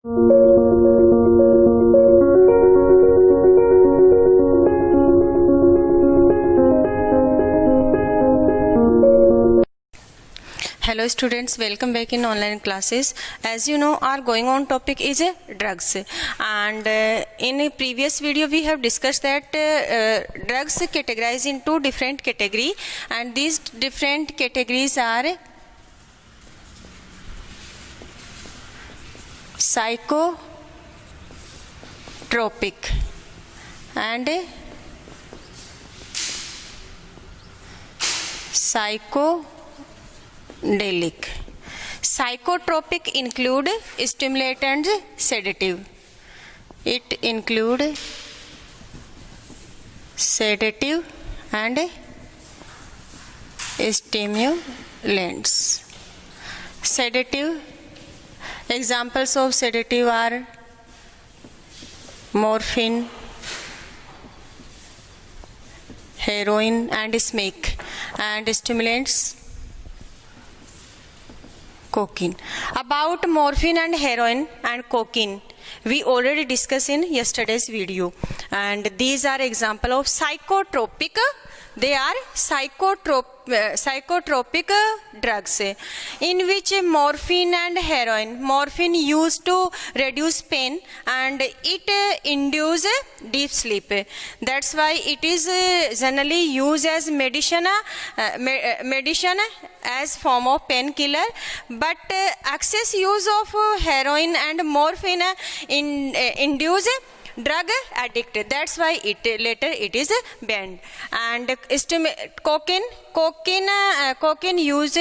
Hello students, welcome back in online classes. As you know, our going on topic is drugs, and in a previous video we have discussed that drugs categorized into different categories, and these different categories are psychotropic and psychodelic. Psychotropic include stimulant and sedative. It include sedative and stimulants. Sedative, examples of sedative are morphine, heroin and smack, and stimulants cocaine. About morphine and heroin and cocaine, we already discussed in yesterday's video, and these are example of psychotropic. They are psychotropic drugs, in which morphine and heroin. Morphine used to reduce pain and it induce deep sleep. That's why it is generally used as medicine as form of painkiller. But excess use of heroin and morphine induce drug addict. That's why later it is banned. And cocaine used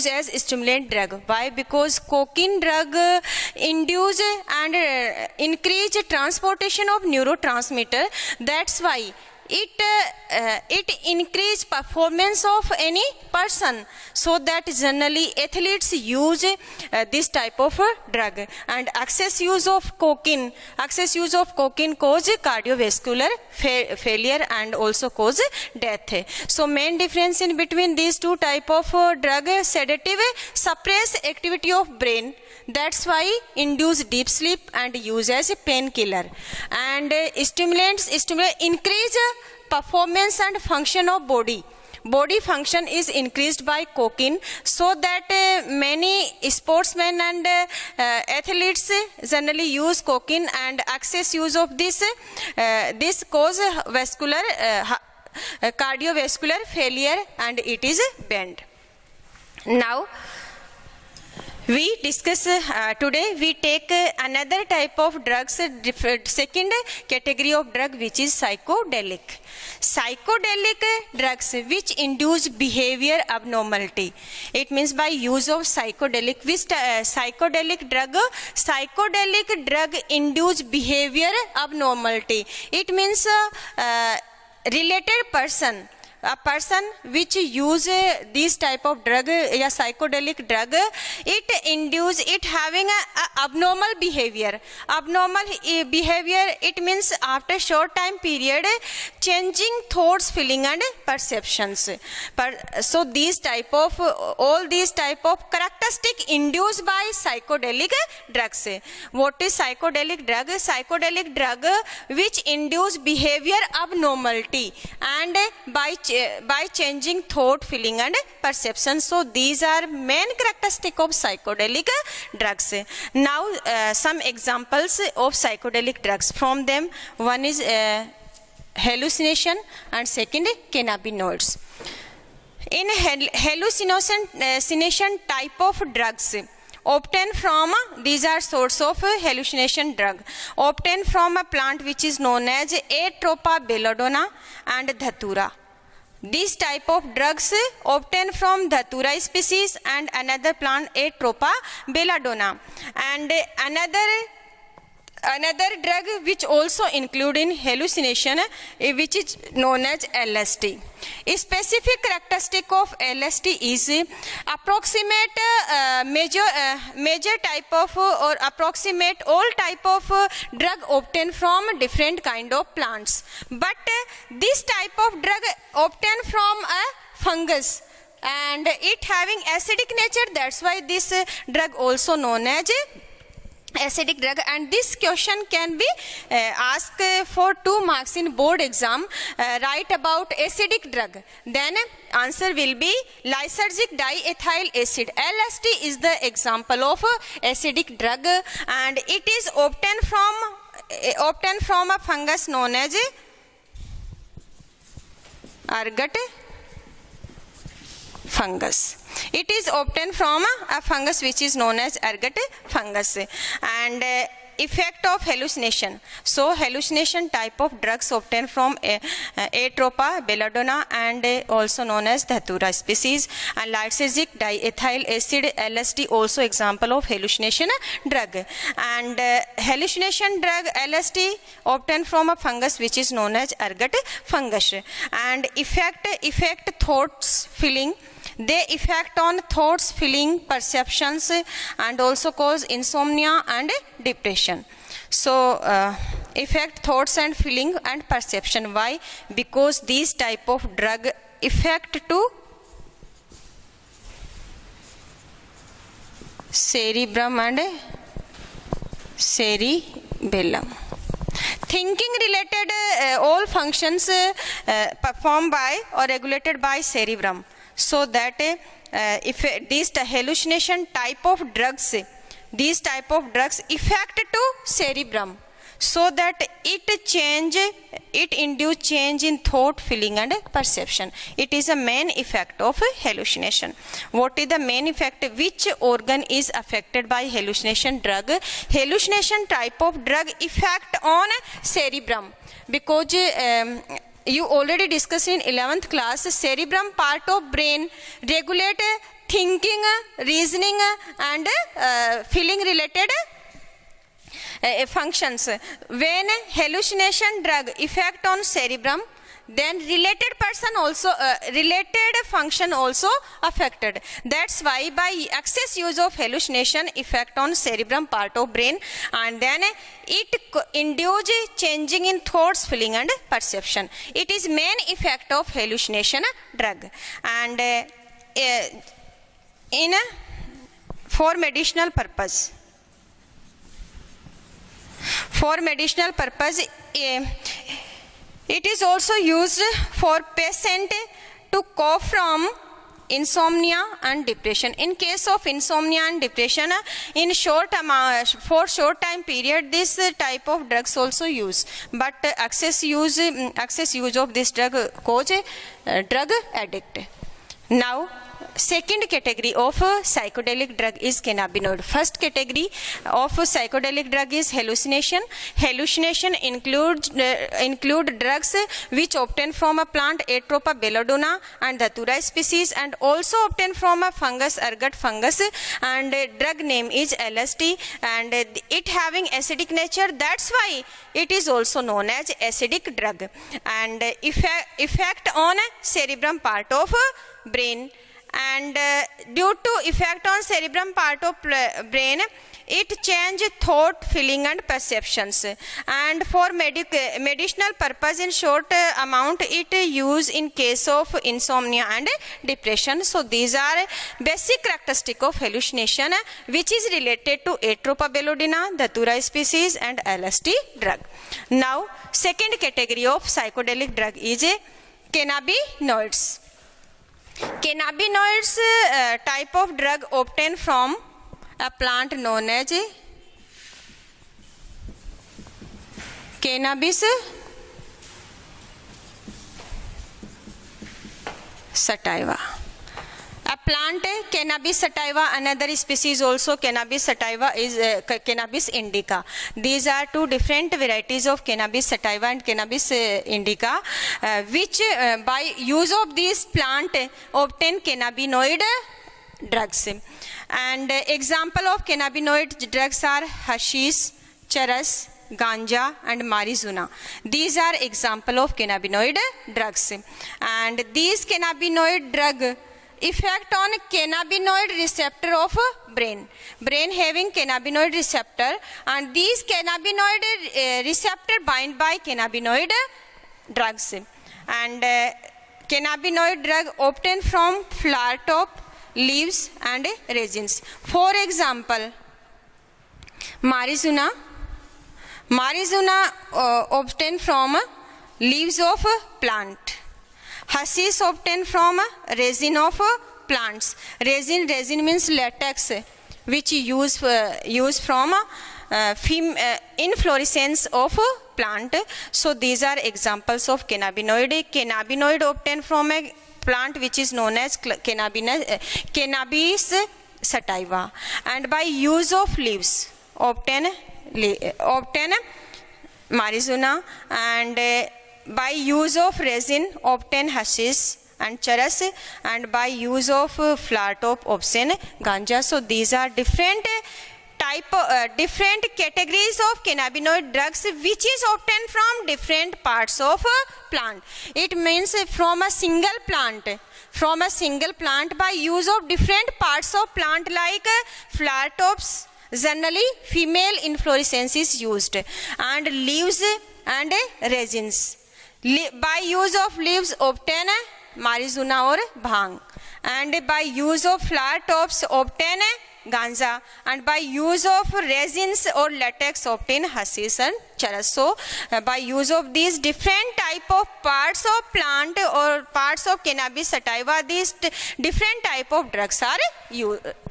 as stimulant drug. Why? Because cocaine drug induce and increase transportation of neurotransmitter. That's why it increase performance of any person. So that generally athletes use this type of drug. And excess use of cocaine cause cardiovascular failure and also cause death. So main difference in between these two type of drug: sedative suppress activity of brain, that's why induce deep sleep and use as a painkiller, and stimulants increase performance and function of body function is increased by cocaine. So that many sportsmen and athletes generally use cocaine, and excess use of this cause cardiovascular failure, and it is banned. Now we discuss today we take another type of drugs, second category of drug, which is psychedelic drugs, which induce behavior abnormality. It means by use of psychedelic drug induce behavior abnormality. It means related person, a person which use this type of drug, psychedelic drug, it having a abnormal behavior. It means after short time period changing thoughts, feeling and perceptions. So all these type of characteristic induced by psychedelic drugs. What is psychedelic drug? Psychedelic drug which induce behavior abnormality and by changing thought, feeling and perception. So these are main characteristic of psychedelic drugs. Now some examples of psychedelic drugs. From them, one is hallucination and second cannabinoids. In hallucination type of drugs obtained from, these are source of hallucination drug, obtained from a plant which is known as Atropa belladonna and Dhatura. This type of drugs obtained from Dhatura species and another plant Atropa belladonna, and another drug which also include in hallucination, which is known as LSD. A specific characteristic of LSD is approximate major type of or approximate all type of drug obtained from different kind of plants. But this type of drug obtained from a fungus and it having acidic nature, that's why this drug also known as acidic drug. And this question can be asked for 2 marks in board exam. Write about acidic drug, then answer will be lysergic diethyl acid. LSD is the example of acidic drug, and it is obtained from a fungus known as ergot fungus. It is obtained from a fungus which is known as ergot fungus. And effect of hallucination. So hallucination type of drugs obtained from Atropa, belladonna, and also known as Dhatura species. And lysergic diethyl acid, LSD, also example of hallucination drug. And hallucination drug LSD obtained from a fungus which is known as ergot fungus. And effect thoughts, feeling. They affect on thoughts, feeling, perceptions, and also cause insomnia and depression. So affect thoughts and feeling and perception. Why? Because these type of drug affect to cerebrum and cerebellum. Thinking related all functions performed by or regulated by cerebrum. So that if these hallucination type of drugs affect to cerebrum, so that it induce change in thought, feeling, and perception. It is a main effect of hallucination. What is the main effect? Which organ is affected by hallucination drug? Hallucination type of drug effect on cerebrum, because you already discussed in 11th class, cerebrum part of brain regulate thinking, reasoning, and feeling related functions. When hallucination drug effect on cerebrum, then related function also affected. That's why by excess use of hallucination effect on cerebrum part of brain, and then it induce changing in thoughts, feeling, and perception. It is main effect of hallucination drug. And for medicinal purpose, it is also used for patient to cope from insomnia and depression. In case of insomnia and depression, in for short time period, this type of drugs also use. But excess use of this drug cause drug addict. Now, second category of psychedelic drug is cannabinoid. First category of psychedelic drug is hallucination. Hallucination include drugs which obtained from a plant Atropa belladonna and Dhatura species, and also obtained from a fungus ergot fungus, and drug name is LSD, and it having acidic nature, that's why it is also known as acidic drug. And effect on cerebrum part of brain. And due to effect on cerebrum part of brain, it change thought, feeling, and perceptions. And for medicinal purpose, in short amount, it use in case of insomnia and depression. So these are basic characteristic of hallucination, which is related to Atropa belladonna, Dhatura species, and LSD drug. Now, second category of psychedelic drug is cannabinoids. Cannabinoids type of drug obtained from a plant known as Cannabis sativa. A plant Cannabis sativa, another species also Cannabis sativa is Cannabis indica. These are two different varieties of Cannabis sativa and Cannabis indica, which by use of this plant obtain cannabinoid drugs. And example of cannabinoid drugs are hashish, charas, ganja, and marijuana. These are example of cannabinoid drugs. And these cannabinoid drug effect on cannabinoid receptor of brain. Brain having cannabinoid receptor, and these cannabinoid receptor bind by cannabinoid drugs. And cannabinoid drug obtained from flower top, leaves and resins. For example, marijuana obtained from leaves of plant. Hashish obtained from resin of plants. Resin means latex, which use from inflorescence of plant. So these are examples of cannabinoid. Cannabinoid obtained from a plant which is known as cannabis sativa, and by use of leaves obtain marijuana, and by use of resin obtain hashish and charas, and by use of flower top obtain ganja. So these are different categories of cannabinoid drugs which is obtained from different parts of plant. It means from a single plant by use of different parts of plant, like flower tops. Generally female inflorescence is used, and leaves and resins. By use of leaves obtain marijuana or bhang, and by use of flower tops obtain ganja, and by use of resins or latex obtain hashish and charas. So by use of these different type of parts of plant or parts of cannabis sativa, these different type of drugs are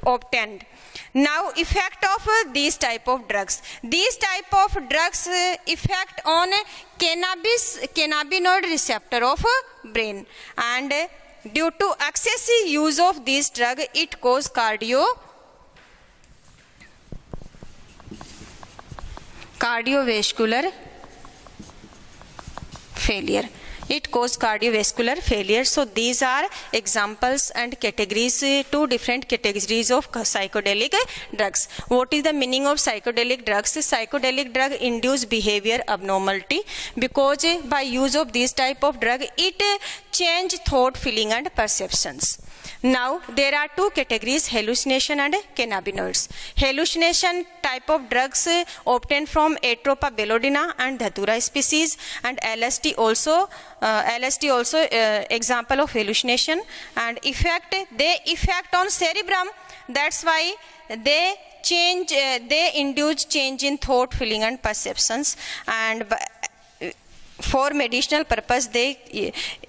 obtained. Now effect of these type of drugs. These type of drugs effect on cannabinoid receptor of brain, and due to excessive use of this drug it cause cardiovascular failure. It causes cardiovascular failure. So these are examples and categories, two different categories of psychedelic drugs. What is the meaning of psychedelic drugs? Psychedelic drug induce behavior abnormality, because by use of this type of drug it change thought, feeling and perceptions. Now there are two categories, hallucination and cannabinoids. Hallucination type of drugs obtained from Atropa bellodina and Dhatura species, and LSD also example of hallucination, and they effect on cerebrum. That's why they induce change in thought, feeling and perceptions, and for medicinal purpose they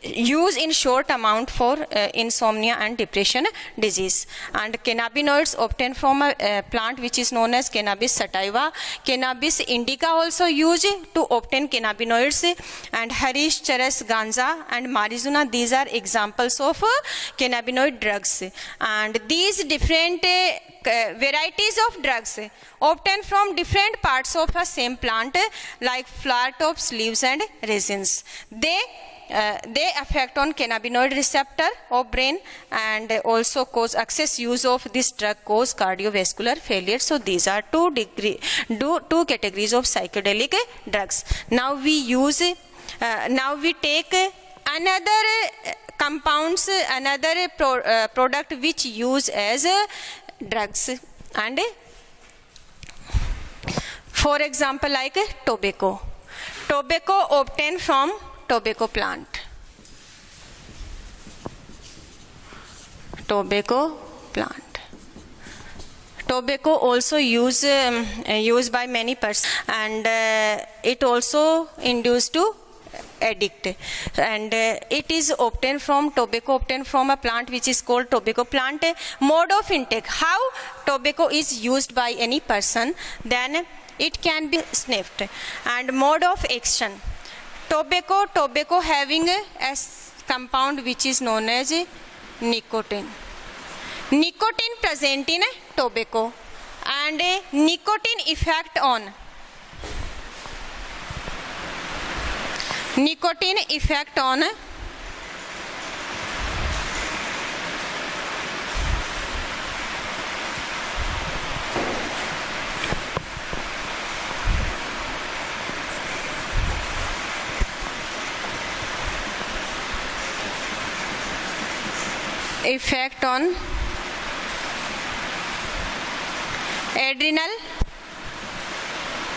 use in short amount for insomnia and depression disease. And cannabinoids obtained from a plant which is known as cannabis sativa. Cannabis indica also used to obtain cannabinoids, and harish, charas, ganja and marijuana, these are examples of cannabinoid drugs. And these different varieties of drugs obtained from different parts of a same plant, like flower tops, leaves and resins. They affect on cannabinoid receptor of brain, and also cause excess use of this drug cause cardiovascular failure. So these are two categories of psychedelic drugs. Now we take another compounds, another product which use as drugs, and for example like tobacco obtained from tobacco plant. Tobacco also used by many persons, and it also induced to addict, and it is obtained from a plant which is called tobacco plant. Mode of intake, how tobacco is used by any person, then it can be sniffed. And mode of action, tobacco having a compound which is known as nicotine present in tobacco, and nicotine effect on adrenal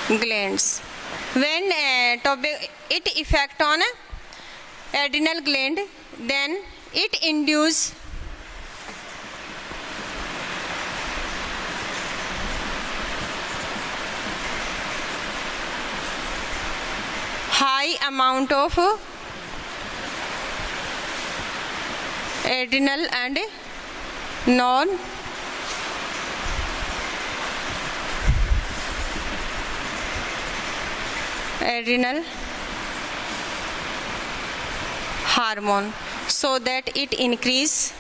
glands. When it effect on adrenal gland, then it induce high amount of adrenal and non adrenal hormone, so that it increase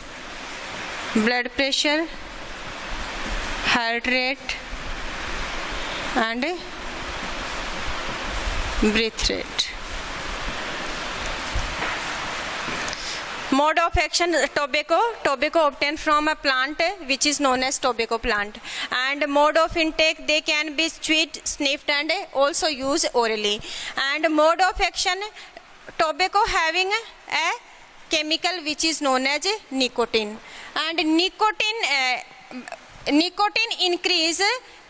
blood pressure, heart rate and breath rate. Mode of action: tobacco obtained from a plant which is known as tobacco plant. And mode of intake: they can be chewed, sniffed and also used orally. And mode of action: tobacco having a chemical which is known as nicotine. And nicotine increase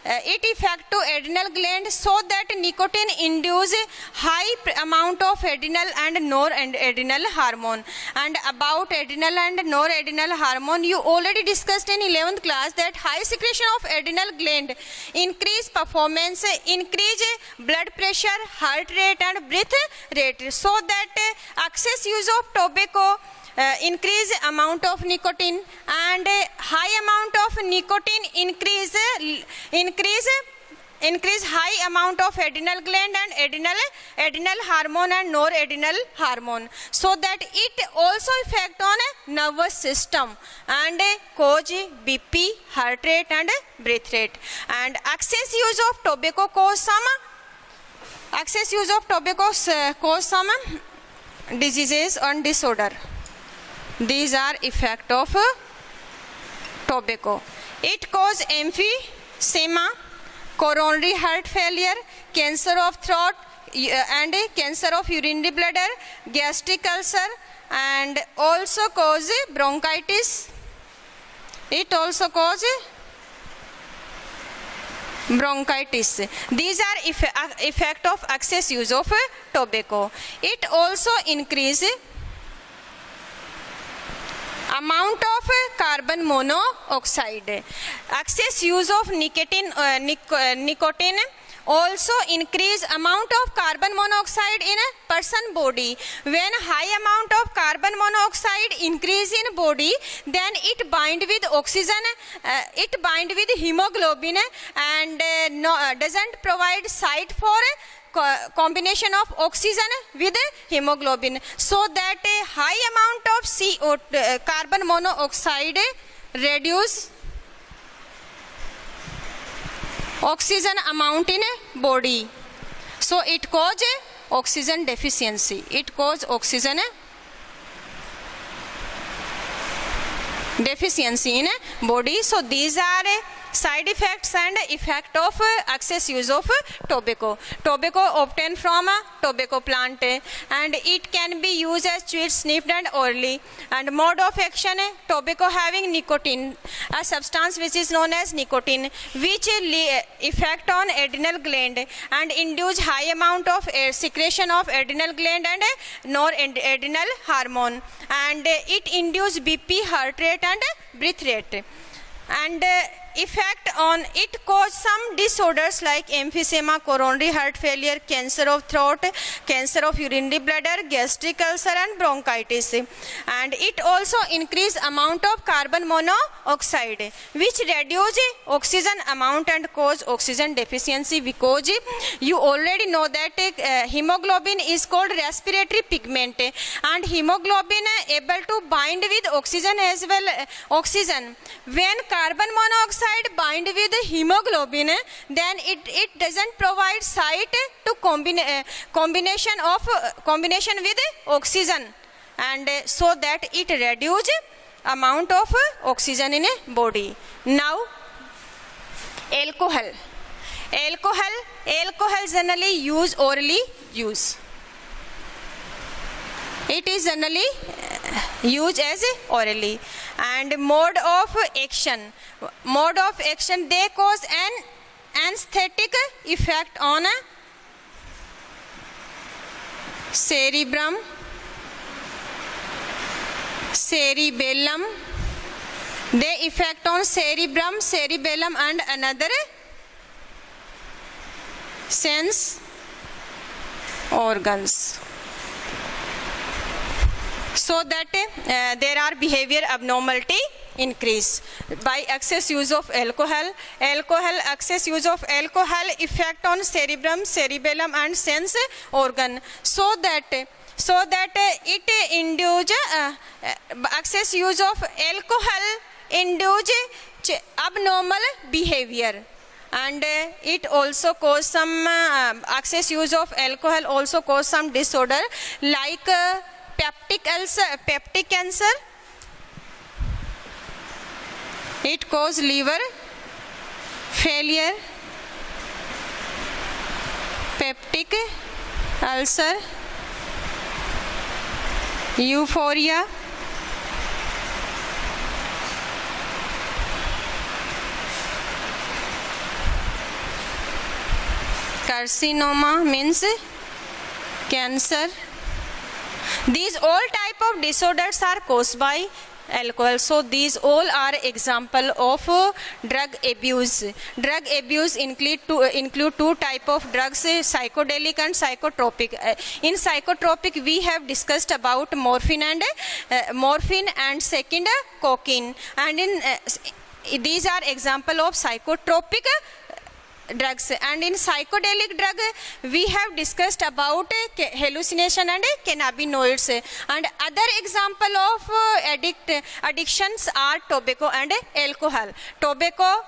it effect to adrenal gland, so that nicotine induce high amount of adrenal and noradrenal hormone. And about adrenal and noradrenal hormone, you already discussed in 11th class that high secretion of adrenal gland increase performance, increase blood pressure, heart rate and breath rate. So that excess use of tobacco increase amount of nicotine, and high amount of nicotine increase high amount of adrenal gland and adrenal hormone and noradrenal hormone, so that it also effect on nervous system and cause BP, heart rate and breath rate. And excess use of tobacco cause some diseases and disorder. These are effect of tobacco. It cause emphysema, coronary heart failure, cancer of throat and cancer of urinary bladder, gastric ulcer, and also cause bronchitis. It also cause bronchitis. These are effect of excess use of tobacco. It also increase amount of carbon monoxide. Excess use of nicotine also increase amount of carbon monoxide in a person body. When high amount of carbon monoxide increase in body, then it bind with oxygen, it bind with hemoglobin and doesn't provide site for combination of oxygen with hemoglobin, so that a high amount of CO2 carbon monoxide reduce oxygen amount in body, so it cause oxygen deficiency. It cause oxygen deficiency in body. So these are side effects and effect of excess use of tobacco. Tobacco obtained from a tobacco plant, and it can be used as chewed, sniffed and orally. And mode of action: tobacco having nicotine, a substance which is known as nicotine, which effect on adrenal gland and induce high amount of secretion of adrenal gland and noradrenal hormone, and it induce BP, heart rate and breath rate. And effect on it cause some disorders like emphysema, coronary heart failure, cancer of throat, cancer of urinary bladder, gastric ulcer and bronchitis. And it also increase amount of carbon monoxide, which reduce oxygen amount and cause oxygen deficiency, because you already know that hemoglobin is called respiratory pigment, and hemoglobin able to bind with oxygen as well. Oxygen, when carbon monoxide bind with hemoglobin, then it doesn't provide site to combination with oxygen, and so that it reduce amount of oxygen in a body. Now alcohol generally use orally use. It is generally used as orally. And mode of action, they cause an anesthetic effect on a cerebrum, cerebellum. They affect on cerebrum, cerebellum and another sense organs. So that there are behavior abnormality increase by excess use of alcohol. Excess use of alcohol effect on cerebrum, cerebellum and sense organ. So that it induce excess use of alcohol induce abnormal behavior, and it also cause some excess use of alcohol also cause some disorder like peptic cancer. It cause liver failure, peptic ulcer, euphoria, carcinoma means cancer. These all type of disorders are caused by alcohol. So these all are example of drug abuse. Drug abuse include two type of drugs, psychedelic and psychotropic. In psychotropic we have discussed about morphine and second cocaine, and in these are example of psychotropic drugs. And in psychedelic drug we have discussed about hallucination and cannabinoids. And other example of addictions are tobacco and alcohol. Tobacco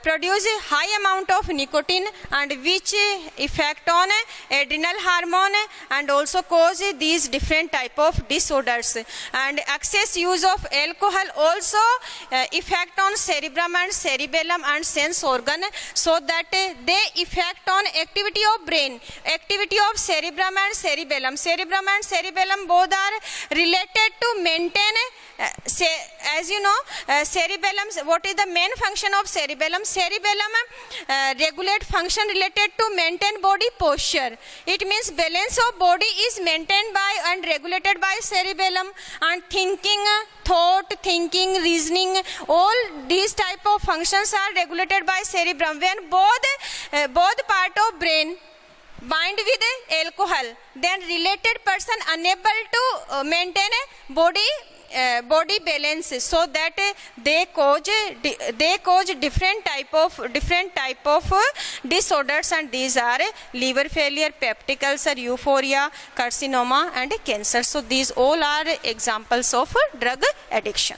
produce a high amount of nicotine and which effect on adrenal hormone and also cause these different type of disorders. And excess use of alcohol also effect on cerebrum and cerebellum and sense organ, so that they effect on activity of brain, activity of cerebrum and cerebellum. Cerebrum and cerebellum both are related to maintain as you know cerebellum, what is the main function of cerebellum? Cerebellum regulate function related to maintain body posture. It means balance of body is maintained by and regulated by cerebellum, and thinking, thought, thinking, reasoning, all these type of functions are regulated by cerebrum. When both part of brain bind with alcohol, then related person unable to maintain a body balance, so that they cause different type of disorders, and these are liver failure, peptic ulcer, euphoria, carcinoma and cancer. So these all are examples of drug addiction.